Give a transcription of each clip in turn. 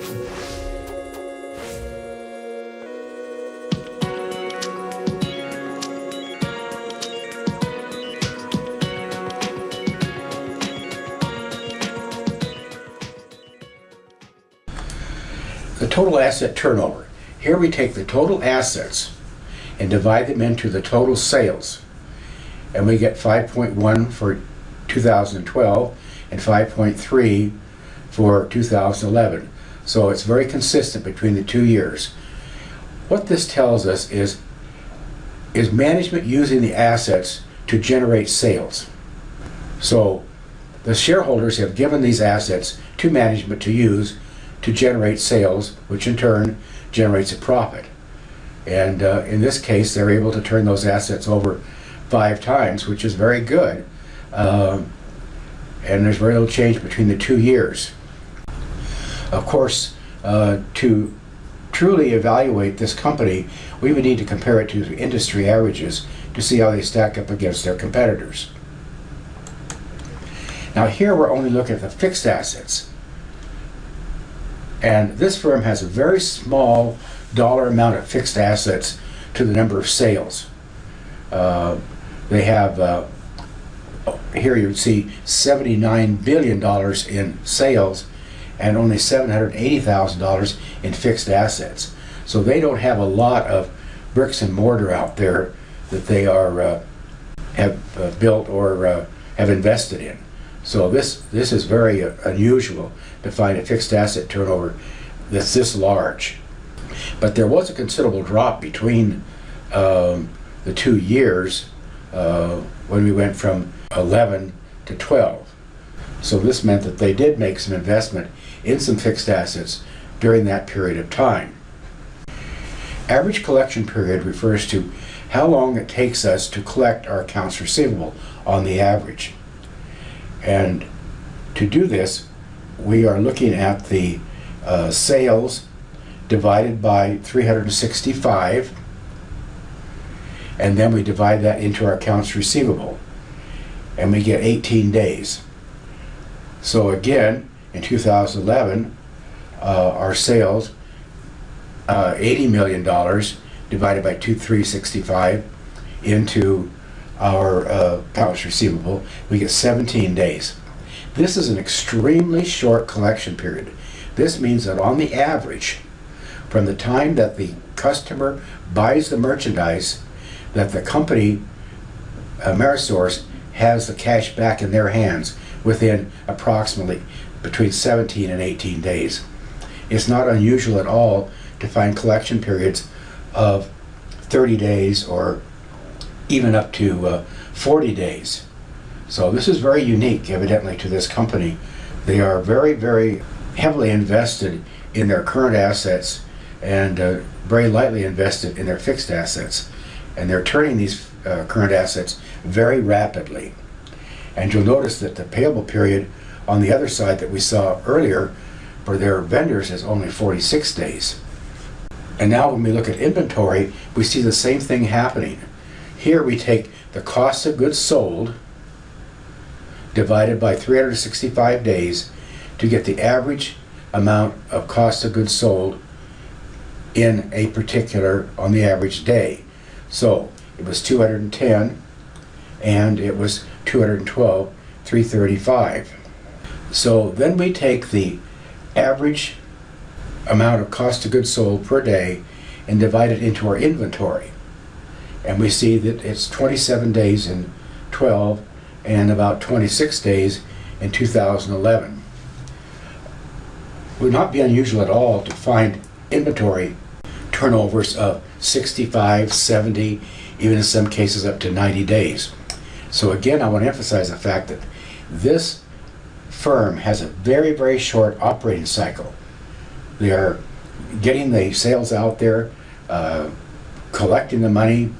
The total asset turnover. Here we take the total assets and divide them into the total sales. And we get 5.1 for 2012 and 5.3 for 2011. So it's very consistent between the 2 years. What this tells us is management using the assets to generate sales. So the shareholders have given these assets to management to use to generate sales, which in turn generates a profit. And in this case, they're able to turn those assets over 5 times, which is very good. And there's very little change between the 2 years. Of course, to truly evaluate this company, we would need to compare it to industry averages to see how they stack up against their competitors. Now here we're only looking at the fixed assets. And this firm has a very small dollar amount of fixed assets to the number of sales. They have, here you would see $79 billion in sales and only $780,000 in fixed assets. So they don't have a lot of bricks and mortar out there that they are have built or have invested in. So this is very unusual to find a fixed asset turnover that's this large. But there was a considerable drop between the 2 years when we went from 11 to 12. So this meant that they did make some investment in some fixed assets during that period of time. Average collection period refers to how long it takes us to collect our accounts receivable on the average. And to do this, we are looking at the sales divided by 365, and then we divide that into our accounts receivable, and we get 18 days. So again, in 2011, our sales, $80 million divided by 365 into our accounts receivable, we get 17 days. This is an extremely short collection period. This means that on the average, from the time that the customer buys the merchandise, that the company, Amerisource, has the cash back in their hands within approximately between 17 and 18 days. It's not unusual at all to find collection periods of 30 days or even up to 40 days. So this is very unique, evidently, to this company. They are very, very heavily invested in their current assets and very lightly invested in their fixed assets. And they're turning these current assets very rapidly. And you'll notice that the payable period on the other side that we saw earlier for their vendors is only 46 days. And now when we look at inventory, we see the same thing happening. Here we take the cost of goods sold divided by 365 days to get the average amount of cost of goods sold in a particular, on the average day. So it was 210 and it was 212, 335. So then we take the average amount of cost of goods sold per day and divide it into our inventory. And we see that it's 27 days in 12 and about 26 days in 2011. It would not be unusual at all to find inventory turnovers of 65, 70, even in some cases up to 90 days. So again, I want to emphasize the fact that this firm has a very, very short operating cycle. They are getting the sales out there, collecting the money,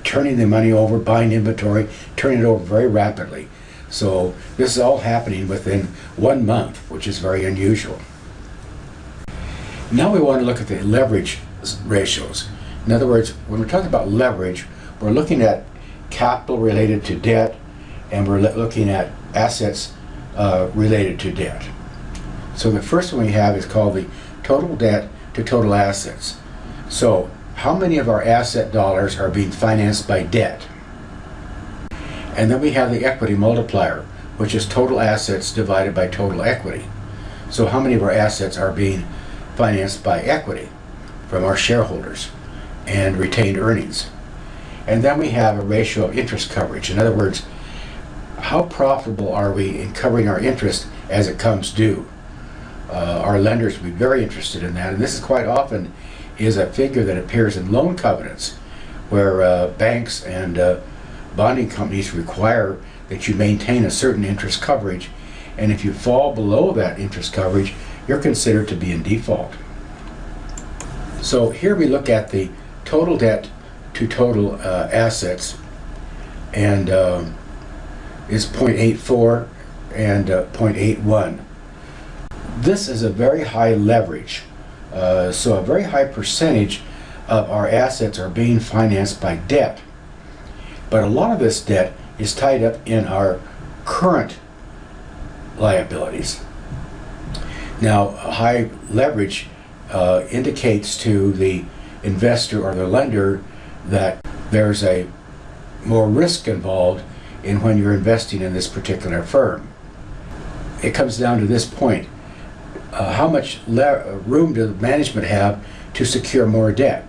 turning the money over, buying inventory, turning it over very rapidly. So this is all happening within 1 month, which is very unusual. Now we want to look at the leverage ratios. In other words, when we're talking about leverage, we're looking at capital related to debt, and we're looking at assets related to debt. So the first one we have is called the total debt to total assets. So how many of our asset dollars are being financed by debt? And then we have the equity multiplier, which is total assets divided by total equity. So how many of our assets are being financed by equity from our shareholders and retained earnings? And then we have a ratio of interest coverage. In other words, how profitable are we in covering our interest as it comes due? Our lenders will be very interested in that, and this is quite often is a figure that appears in loan covenants where banks and bonding companies require that you maintain a certain interest coverage, and if you fall below that interest coverage, you're considered to be in default. So here we look at the total debt to total assets, and is 0.84 and 0.81. This is a very high leverage, so a very high percentage of our assets are being financed by debt. But a lot of this debt is tied up in our current liabilities. Now, a high leverage indicates to the investor or the lender that there's a more risk involved in when you're investing in this particular firm. It comes down to this point. How much room does management have to secure more debt?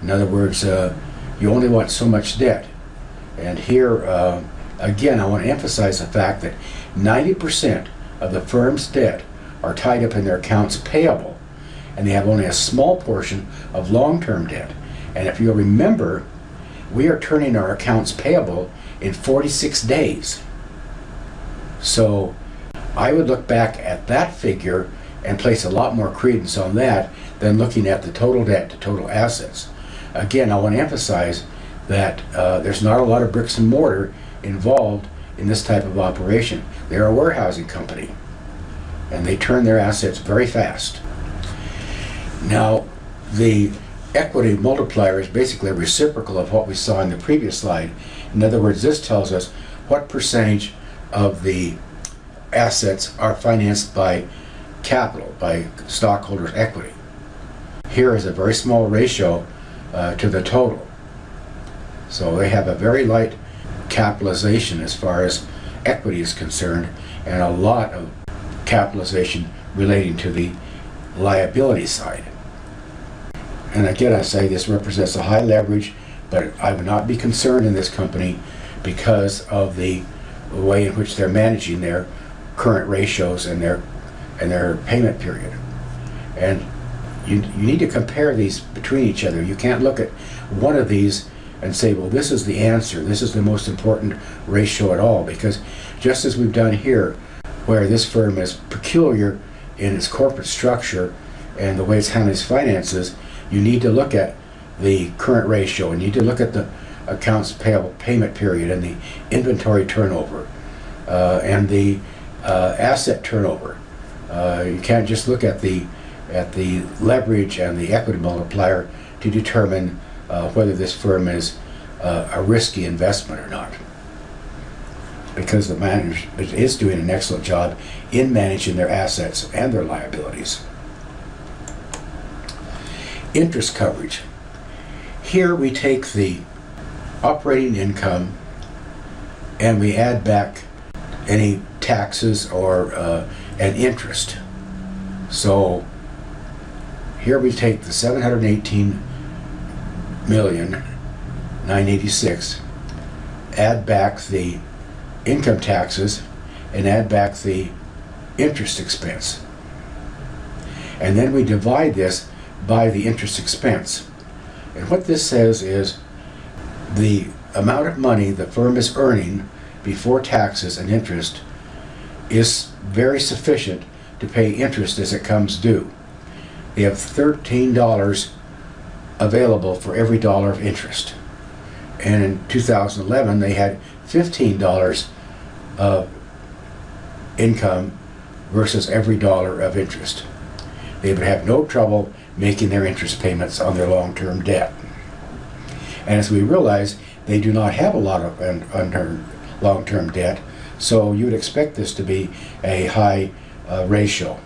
In other words, you only want so much debt. And here, again, I want to emphasize the fact that 90% of the firm's debt are tied up in their accounts payable, and they have only a small portion of long-term debt. And if you'll remember, we are turning our accounts payable in 46 days. So I would look back at that figure and place a lot more credence on that than looking at the total debt to total assets. Again, I want to emphasize that there's not a lot of bricks and mortar involved in this type of operation. They're a warehousing company, and they turn their assets very fast. Now, the equity multiplier is basically a reciprocal of what we saw in the previous slide. In other words, this tells us what percentage of the assets are financed by capital, by stockholders' equity. Here is a very small ratio to the total. So they have a very light capitalization as far as equity is concerned, and a lot of capitalization relating to the liability side. And again, I say this represents a high leverage, but I would not be concerned in this company because of the way in which they're managing their current ratios and their payment period. And you need to compare these between each other. You can't look at one of these and say, well, this is the answer, this is the most important ratio at all, because just as we've done here, where this firm is peculiar in its corporate structure and the way it's handling its finances, you need to look at the current ratio, and you need to look at the accounts payable payment period and the inventory turnover and the asset turnover. You can't just look at the leverage and the equity multiplier to determine whether this firm is a risky investment or not, because the manager is doing an excellent job in managing their assets and their liabilities. Interest coverage. Here we take the operating income and we add back any taxes or and interest. So here we take the $718,986,000, add back the income taxes, and add back the interest expense. And then we divide this by the interest expense. And what this says is the amount of money the firm is earning before taxes and interest is very sufficient to pay interest as it comes due. They have $13 available for every dollar of interest. And in 2011, they had $15 of income versus every dollar of interest. They would have no trouble making their interest payments on their long-term debt. And as we realize, they do not have a lot of long-term debt, so you would expect this to be a high ratio.